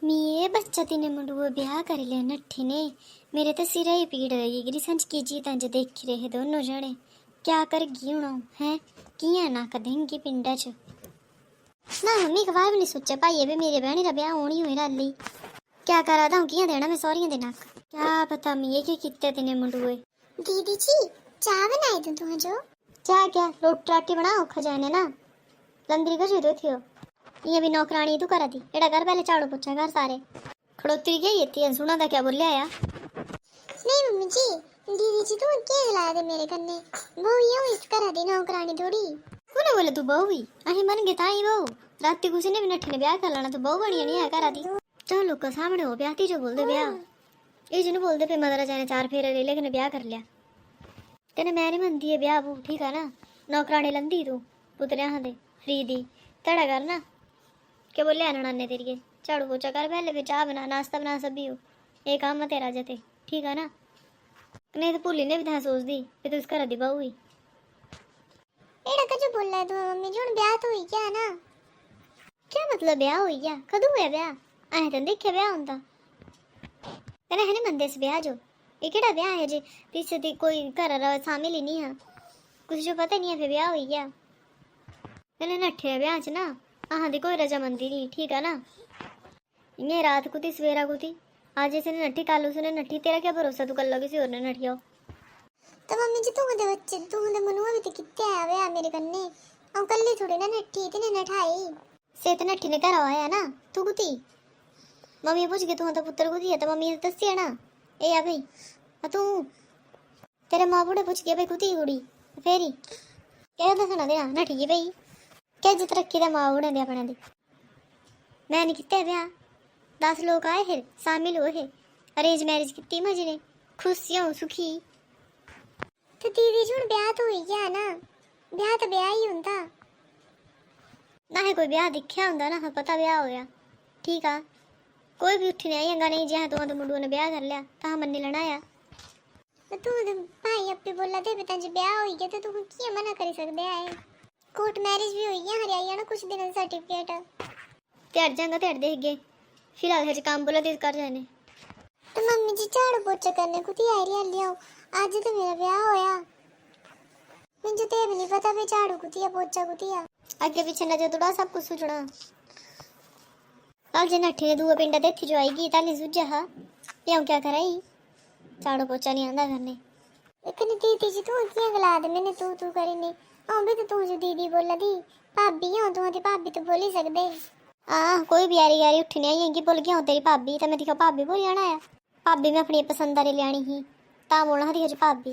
मैं बच्चा तिने मुंडुओ ब्याह कर लिया नट्ठी ने। मेरे तो सिरा ही पीड़ रही गिरी संज की जी तंज देख रहे दोनों जने। क्या करगी हूं है किया ना कदेंगी पिंडा च ना मम्मी एक बार भी नहीं सोचा भाई भी मेरे बहनी का ब्याह होनी हुई लाली क्या करा था किया देना मैं सौरियां दे नक क्या पता मैं के कितने तिने मुंडुए। दीदी जी चाय बनाई दूं तुम्हें जो चाय क्या रोटी राटी बनाओ खजाने ना लंदरी कर दो थियो ये भी नौकरानी तू करा दी एड़ा कर पहले झाड़ू पोछा कर सारे खड़ोती गई इतनी सुना था क्या बोलिया या नहीं मम्मी जी दीदी जी तुम क्या हिला दे मेरे कन्ने वो यूं इस करा दी नौकरानी थोड़ी कोने बोले तू बहू ही अही मन गए ताई बहू रात को ने भी नट्ठी ने ब्याह कर लेना तो बहू बनी नहीं है करा दी चलो लोग का सामने हो ब्याह जो बोल दे ब्याह ये जिन्हें बोल दे पे मदरा जाने चार फेरे ले लेकिन ब्याह कर लिया तेने मैं नहीं मनती है ब्याह बू ठीक है ना नौकरानी लंदी तू पुतरे हाँ दे खरीदी तड़ा करना क्या बोले आना ने तेरी झाड़ू पोछा कर पहले फिर चाह बना नाश्ता बना सभी हो एक काम तेरा जते ठीक है ना नहीं तो भूली ने भी था सोच दी फिर तो इसका रदी बहू ही एड़ा कजो बोल रहा है तू मम्मी जी ब्याह तो हुई क्या ना क्या मतलब ब्याह हुई क्या कदू हुआ ब्याह अहें तो देखे ब्याह होंदा तेरे है नहीं मंदे से ब्याह जो ये केड़ा ब्याह है जे पीछे दी कोई घर रहा शामिल ही नहीं है कुछ जो पता नहीं है फिर ब्याह हुई क्या तेने नट्ठे ब्याह च ना हाँ दी कोई रजामंदी नहीं ठीक है ना ये रात को थी सवेरा को थी आज जैसे नट्ठी कालू से नट्ठी तेरा क्या भरोसा तू कल किसी और ने नठियो तो मम्मी जी तू दे बच्चे तू दे मनुआ भी तो कितने आया वे मेरे कन्ने औ कल्ली थोड़ी ना नट्ठी इतने नठाई से तो नट्ठी ने करा है ना तू कुती मम्मी पूछ के तू तो पुत्र कुती है तो मम्मी ने दसी है ना ए आ भाई तू तेरे माँ बूढ़े पूछ के भाई कुती कुड़ी फेरी क्या दसना देना नठी भाई क्या जित रखी था माँ बूढ़े दे अपने दी मैं नहीं कितने ब्याह 10 लोग आए फिर शामिल हुए है अरेंज मैरिज की मजे ने खुशियां सुखी तो दीदी जी ब्याह तो हुई क्या ना ब्याह तो ब्याह ही होंदा ना है कोई ब्याह दिखा होंदा ना पता ब्याह होया ठीक है कोई भी उठी नहीं आएगा नहीं जहाँ तो मुंडू ने ब्याह कर लिया ता मन्नी लेना आया तो तू भाई अपने बोला थे बेटा जी ब्याह हुई गया तो तू किया मना कर सकदे है कोर्ट मैरिज भी हुई है हरियाणा ना कुछ दिन सर्टिफिकेट तेड़ जाएगा तेड़ देख गए फिलहाल है काम बोला तेज कर जाने तो मम्मी जी झाड़ू पोछा करने को आई रिया लियाओ आज तो मेरा ब्याह होया मुझे तो भी नहीं पता भी झाड़ू कुतिया पोछा कुतिया आगे पीछे नजर थोड़ा सब कुछ सूझना आज नट्ठी ने दूआ पिंडा देती जो आएगी ताली सुझा हा प्याऊ क्या कराई झाड़ू पोछा नहीं आंदा करने लेकिन दीदी जी तू किया गला दे मैंने तू करी ने औ भी तो तू जो दीदी बोला दी भाभी हो तू दी भाभी तो बोल ही सकदे कोई भी यारी यारी उठने आई है कि बोल गया तेरी भाभी तो मैं दिखा भाभी बोल जाना है भाभी मैं अपनी पसंद आरी लियानी ही ता बोलना हा दिखा भाभी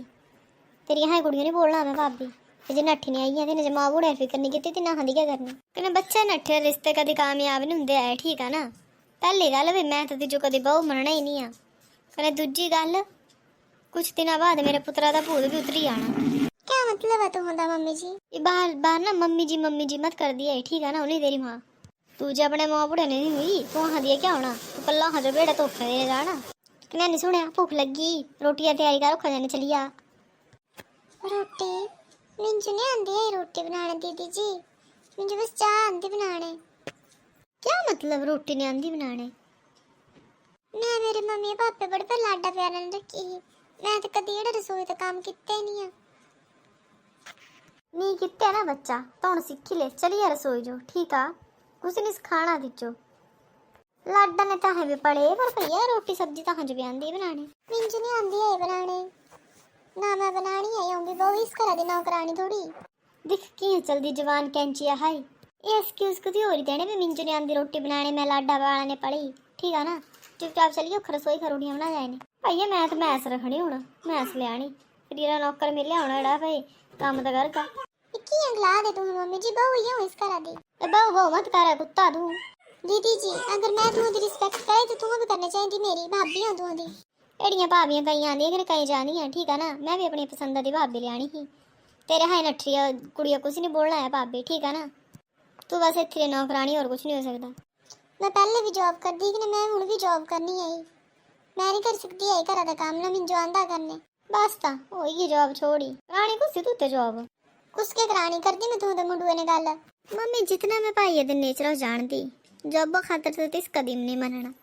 तेरी यहाँ कुड़ियों नहीं बोलना मैं भाभी जे नट्ठी नहीं आई है तेने जे माँ बूढ़े फिक्र नहीं की ना हाँ क्या करनी कने बच्चा नट्ठे रिश्ते कभी कामयाब नहीं होंगे है ठीक है ना पहली गल भी मैं तो तिजो कभी बहू मनना ही नहीं है कने दूजी गल कुछ दिन बाद मेरे पुत्रा का भूत भी उतरी आना क्या मतलब है तुम्हारा मम्मी जी ये बाहर बाहर ना मम्मी जी मत कर दिया ठीक है ना उन्हीं तेरी माँ तू जो अपने माँ बूढ़े नहीं हुई तू वहाँ दिया क्या होना तू कल हाँ जो बेड़ा धोखे देने जाना कन्या नहीं सुने भूख लगी रोटियां तैयारी करो खजाने चलिया रोटी मुझे नहीं आंदी है रोटी बनाने दीदी जी मुझे बस चाय आंदी बनाने क्या मतलब रोटी नहीं आंदी बनाने मैं मेरे मम्मी पापे बड़े पर लाडा प्यारा ने रखी ही मैं तो कदी एड़ा रसोई का काम किते ही नहीं है नहीं किते ना बच्चा तो हूँ सीखी ले चलिए रसोई जो ठीक है कुछ नहीं सिखाना दिचो लाडा ने तो भी पढ़े पर भैया रोटी सब्जी तो हंज भी आंदी बनाने मुझे नहीं आंदी है बनाने ना मैं बनानी है यूं भी बहु इस करा दी नौकरानी थोड़ी दिख की जल्दी जवान कैंचिया हाई ये एक्सक्यूज कुछ हो रही देने भी मिंजू ने आंदी रोटी बनाने मैं लाडा वाला ने पढ़ी ठीक है ना चुपचाप चलिए रसोई का रोटियां बना जाए भैया मैं तो मैस रखनी हूँ मैस ले आनी फिर नौकर मिले होना एड़ा भाई काम तो कर का की अंगला दे तुम मम्मी जी बहु यूं इस करा दी बहु मत कर कुत्ता तू दीदी जी अगर मैं तुम्हारी रिस्पेक्ट करे तो तुम भी करनी चाहिए मेरी भाभी हो तुम्हारी एड़ियां भाभियां कई आंदियां कि कई जानियां ठीक है ना मैं भी अपनी पसंद दी भाभी ले आनी ही तेरे हाई नठरिया कुड़िया कुछ नहीं बोलना है भाभी ठीक है ना तू बस इतने नौकरानी और कुछ नहीं हो सकता मैं पहले भी जॉब कर दी कि मैं हुण भी जॉब करनी है मैं नहीं कर सकती है घर का काम ना मिन जो आंदा करने बस ता होई जॉब छोड़ी रानी कुछ तू ते जॉब कुछ के करानी करती मैं तू ते मुंडुए ने गल मम्मी जितना मैं भाई दे नेचर जानती जब खातर तो तिस कदीम नहीं मनना।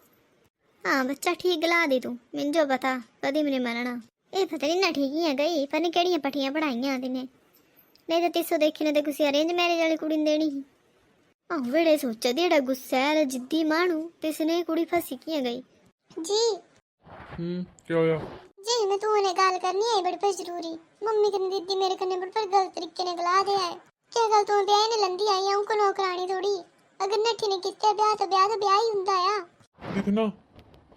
हाँ बच्चा ठीक गला दी तू, मिन जो पता कदीम नहीं मनना। ये पता नहीं ना ठीक ही है गई, पर केड़ियां पट्टियां पढ़ाइयां तिने, नहीं तो तिसो देखी ने तो किसी अरेंज मैरिज वाली कुड़ी ने देनी ही। वेड़े सोचा जेड़ा गुस्सैल जिद्दी मानू तिसने कुड़ी फसी कियां गई। जी क्या होया? जी मैं तूने गल करनी है बड़ी पर जरूरी। मम्मी कने दीदी मेरे कने बड़े पर गलत तरीके ने गला दे है। क्या गल तू ब्याह ने लंदी आई हूं को नौकरानी थोड़ी। अगर नठी ने कित्ते ब्याह तो ब्याह ही हुंदा आ। देखना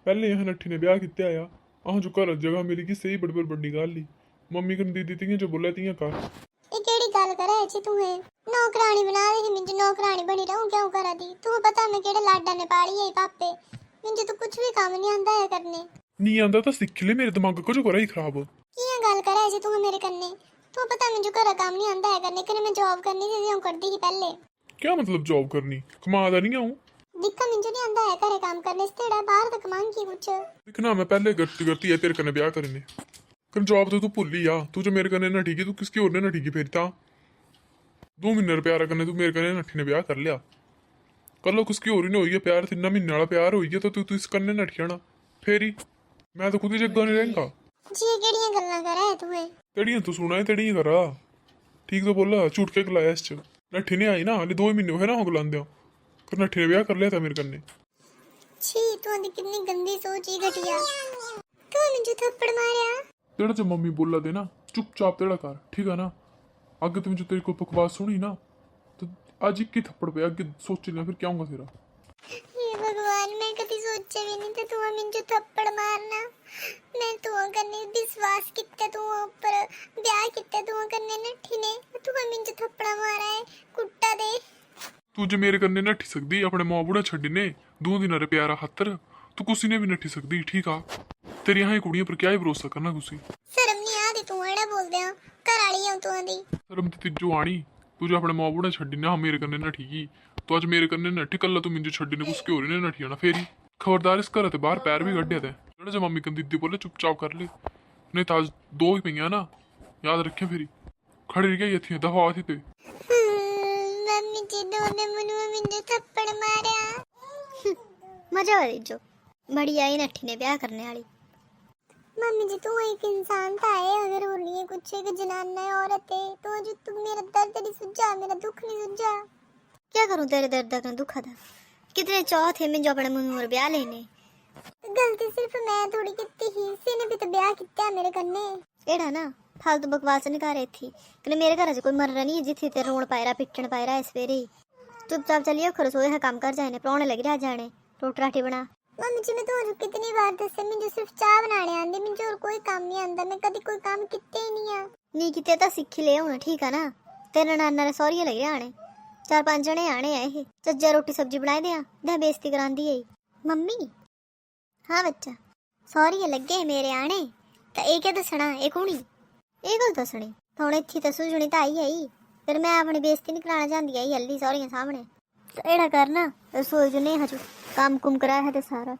पहले यहाँ नट्ठी ने ब्याह कित्ते आया, अह जो घर जगह मिली कि सही बड़ी बड़ी गल ही। मम्मी कन दीदी तियां जो बोला तियां कर। ये केड़ी गल करे छी तू है? नौकरानी बना दे, मिंज नौकरानी बनी रहूं क्यों करा दी? तू पता मैं केड़े लाडा ने पाली है पापे, मिंज तो कुछ भी काम नहीं आंदा है करने। नहीं आंदा तो सीख ले, मेरे दिमाग को जो करा ही खराब। कियां गल करे छी तू मेरे कन्ने? तू पता मैं जो घर काम नहीं आंदा है करने, कने मैं जॉब करनी थी जो करदी ही पहले। क्या मतलब जॉब करनी? कमादा नहीं आऊं? दिक्का मिंजो नहीं आंदा है करे काम करने से तेरा बाहर तक मांग की कुछ। देखना मैं पहले करती है तेरे कने ब्याह करने। कर जॉब तो तू भुल ही आ, तू जो मेरे कने ना ठीक है, तू किसकी और ने ना ठीक है फिर ता 2 महीने प्यार करने तू मेरे कने नट्ठी ने ब्याह कर लिया। कर लो किसकी और ही नहीं हुई है प्यार, 3 महीने वाला प्यार हुई है तो तू इस कन्ने नठी आना फिर ही मैं तो खुद ही जग्गा नहीं रहेगा। जी केड़ियां गल्लां करे तू है? तेड़ियां तू सुना है तेड़ियां करा, ठीक तो बोला, झूठ के गलाया इस च। नट्ठी ने आई ना हाले 2 महीने हुए ना हो गलांदे, कर नट्ठी ने ब्याह कर लिया था मेरे कन्ने। छी तू दी कितनी गंदी सोच ही घटिया। तू मुझे थप्पड़ मारया? तेरा जो मम्मी बोला दे ना चुपचाप तेरा कर, ठीक है ना? आगे तुम जो तेरी कोई बकवास सुनी ना तो आज एक ही थप्पड़ पे आगे सोच लेना फिर क्या होगा तेरा। हे भगवान मैं कभी सोचा भी नहीं था तू मुझे थप्पड़ मारना। मैं तू करने विश्वास कितना तू ऊपर ब्याह कितना तू करने नठी ने तू मुझे थप्पड़ मारा है कुत्ता दे। तू जो मेरे कन्ने नठी सकदी अपने मां बूढ़ा छड्डने 2 दिन रे प्यारा खातर तू कुसी ने भी नठी सकदी, ठीक आ? तेरी यहाँ कुड़ियां पर क्या ही भरोसा करना कुसी। शर्म नहीं आती तू एड़ा बोल दे घर वाली हूं तू दी। शर्म ते तिजो आनी, तू जो अपने मां बूढ़ा छड्डने हाँ मेरे कन्ने नठी की, तो आज मेरे कन्ने नठी कल तू मिंजो छड्डने कुसकी होरी ने नठी आना फेरी। खबरदार इस घर ते बाहर पैर भी कड्ढे ते जेड़ा जो मम्मी कन दीदी बोले चुपचाप कर ले, नहीं तो आज 2 ही पईयां ना, याद रखे फेरी खड़ी रह गई थी दफा थी ते। मम्मी जी दोने मुझे थप्पड़ मारा। मजा आ जो बड़ी आई नठी ने ब्याह करने वाली। मम्मी जी तू एक इंसान था है, अगर हो लिए कुछ एक जनाना है औरत है तो जो तुम मेरा दर्द नहीं सुझा, मेरा दुख नहीं सुझा। क्या करूं तेरे दर्द का दुखा था, कितने चाह थे मैं जो अपने मुंह और ब्याह लेने। गलती सिर्फ मैं थोड़ी की ही, इसी ने भी तो ब्याह किया मेरे कन्ने। एड़ा ना फालतू बकवास नहीं कर रही थी, कने मेरे घर से कोई मर रहा नहीं है जिथे ते रोण पायरा पिटन पायरा है सवेरे ही। चुपचाप चलिए रसोई है काम कर जाने, प्राणे लग रहा जाने, रोटी राटी बना। मम्मी जी मैं तो कितनी बार दसे मुझे सिर्फ चाह बनाने आंदी, मुझे और कोई काम नहीं आंदा, मैं कभी कोई काम किते ही नहीं आ। नहीं किते तो सीख ले हूं, ठीक है ना? तेरे नाना रे सौरिया लग रहे आने, 4-5 जने आने आए, चज्जा रोटी सब्जी बनाए दिया दा बेइज्जती करांदी है मम्मी। हाँ बच्चा सौरिया लगे मेरे आने तो ये क्या दसना, ये कुणी ये गल दसनी हुण इत्थे तो सुझणी तो आई आई, फिर मैं अपनी बेइज्जती नहीं कराना चाहती आई हल्ली सौरिया सामने। तो एड़ा करना रसोई जो नहीं हजू काम कुम कराया है तो सारा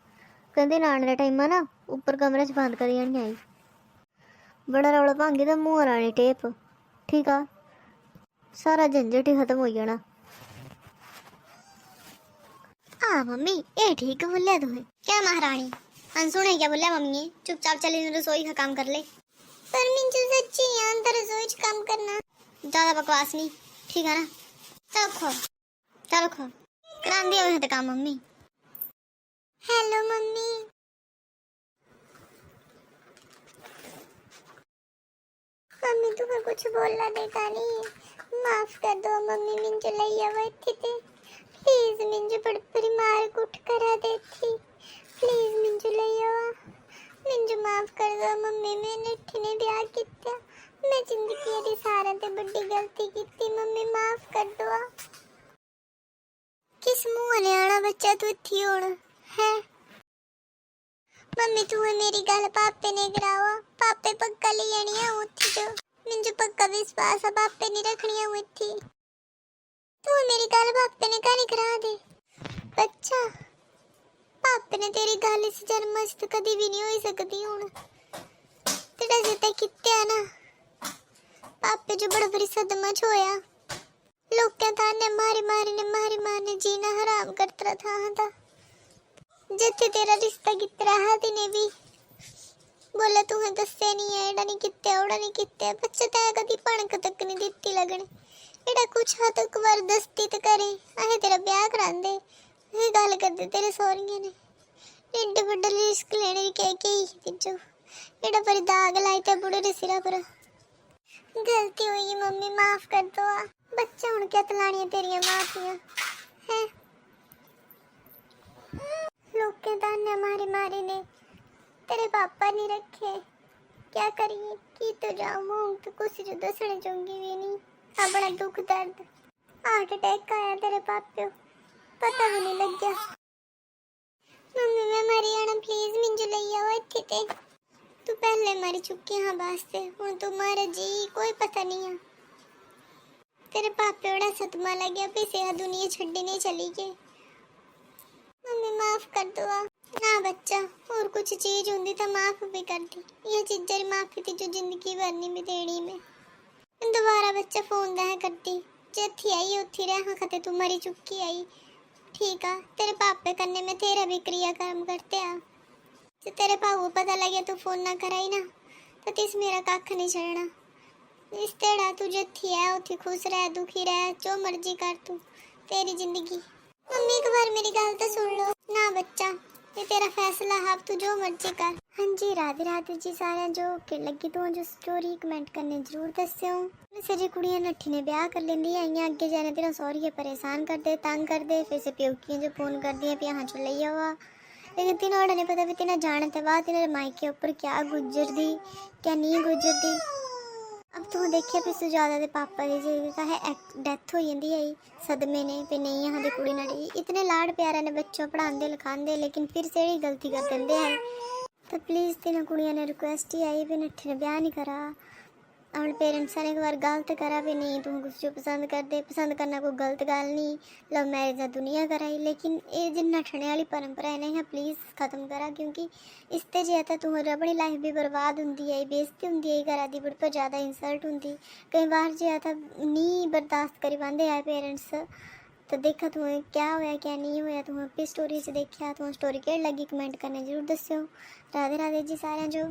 कहते नाने रे टाइम ना ऊपर कमरे च बंद करी जानी आई, बड़ा रौला भांगी तो मुँह रानी टेप, ठीक आ? सारा झंझट ही खत्म हो जाना। हाँ मम्मी ये ठीक बोलिया तुम्हें। क्या महारानी अनसुने क्या बोलिया मम्मी? चुपचाप चली रसोई का काम कर ले। पर मुझे सच्ची अंदर रसोई च काम करना। ज्यादा बकवास नहीं, ठीक है ना? चलो खो करा दिया हुए तो काम मम्मी। Hello mummy. मम्मी तुम्हें कुछ बोलना देता नहीं, माफ कर दो मम्मी, मुझे लैया बैठी थी प्लीज, मुझे बड़ी बड़ी मार कुट करा देती प्लीज, मुझे लैया मुझे माफ कर दो मम्मी। मैंने ने ब्याह किया, मैं जिंदगी दी सारा ते बड़ी गलती की मम्मी, माफ कर दो। किस मुंह ने आना बच्चा तू इत्थे होण है? मम्मी तू मेरी गल पापे ने करावा, पापे पक्का ले आनी है उठी जो, मुझे पक्का विश्वास है पापे नहीं रखनी है उठी। तू मेरी गल पापे ने कहीं करा दे बच्चा, पापे ने तेरी गल इस जन्म च कदी भी नहीं हो सकती हुण, तेरा जिते कित्या ना पापे जो बड़ा बड़ी सदमा च होया। लोकें ताने मारी मारी ने जीना हराम करता था हाँ जिथे तेरा रिश्ता कितरा हाथी ने भी बोला तुम्हें दस्से नहीं है एड़ा नहीं किते ओड़ा नहीं किते बच्चे तै कदी भणक तक नहीं दित्ती लगने एड़ा कुछ हद तक वरदस्ती तो करे अहे तेरा ब्याह करांदे ये गल करदे तेरे सौरिये ने एड्डे बड्डे रिस्क लेने दी के ही तिजो एड़ा पर दाग लाई ते बुढ़े दे सिरा पर गलती हुई मम्मी माफ कर दो बच्चा हुण क्या तलाणियां तेरियां माफियां हैं लोकें ताने मारी ने तेरे पापा नहीं रखे क्या करिए की तो जाऊं मुंह तो कुछ जो दसने चाहूंगी भी नहीं अपना दुख दर्द हार्ट अटैक आया तेरे पापे पता भी नहीं लग गया मम्मी मैं मरी आना प्लीज मिंजो लई आओ इत्थे ते तू पहले मर चुकी हाँ वास्ते हूँ तू मर जी कोई पता नहीं है तेरे पापे बड़ा सदमा लग गया पिसे दुनिया छड्डी नहीं चली गई मम्मी माफ कर दो ना बच्चा और कुछ चीज होंगी तो माफ भी कर दी ये चीज़ें माफी थी जो जिंदगी भर नहीं भी देनी में दोबारा बच्चा फोन दह करती जथी आई उथी रह खते तू मरी चुकी आई ठीक है तेरे पापे करने में तेरा भी क्रियाक्रम करते आ जो तेरे भाऊ पता लगे तू फोन ना कराई ना तो तिस मेरा कख नहीं छड़ना इस तेड़ा तू जथी है उथी खुश रह दुखी रह जो मर्जी कर तू तेरी जिंदगी मम्मी एक बार मेरी गल तो सुन लो ना बच्चा ये तेरा फैसला है अब तू जो मर्जी कर हाँ जी राधे राधे जी सारे जो कि लगी तो जो स्टोरी कमेंट करने जरूर दस्यो सजी कुड़ियां नट्ठी ने ब्याह कर लेंदी आइयां अगे जाने तेरा सौरिये परेशान कर दे तंग कर दे फिर से प्योकियां जो फोन कर दियां भी हाँ चो लई आवा लेकिन तीनों नहीं पता भी तीनों जाने के बाद तेरे मायके ऊपर क्या गुजरदी क्या नहीं गुजरदी अब तू देखिए भी सुजाता दे पापा दी जी का है डेथ हो जाती है सदमे ने भी नहीं यहाँ की कुड़ी नाली इतने लाड प्यारे ने बच्चों पढ़ाते लिखाते लेकिन फिर से ही गलती कर देंगे हैं तो प्लीज़ तीनों कुड़िया ने रिक्वेस्ट ही आई भी नट्ठे ने ब्याह नहीं करा अपने पेरेंट्स ने एक बार गलत करा भी नहीं तुम कुछ जो पसंद कर दे पसंद करना कोई गलत गल नहीं लव मैरिज दुनिया कराई लेकिन ये जो नठने वाली परंपरा है ना यहाँ प्लीज़ ख़त्म करा क्योंकि इसते जे तो तुम्हारी अपनी लाइफ भी बर्बाद होंगी है बेइज्जती होंगी है घर की बड़ी पर ज़्यादा इंसल्ट होंगी कई बार जे तो नहीं बर्दाश्त करी पाते है पेरेंट्स तो देखा तुम्हें क्या होया क्या नहीं होया तुम्हें अपनी स्टोरी से देखा तुम्हें स्टोरी केड़ी लगी कमेंट करने जरूर दस्यो राधे राधे जी सारे जो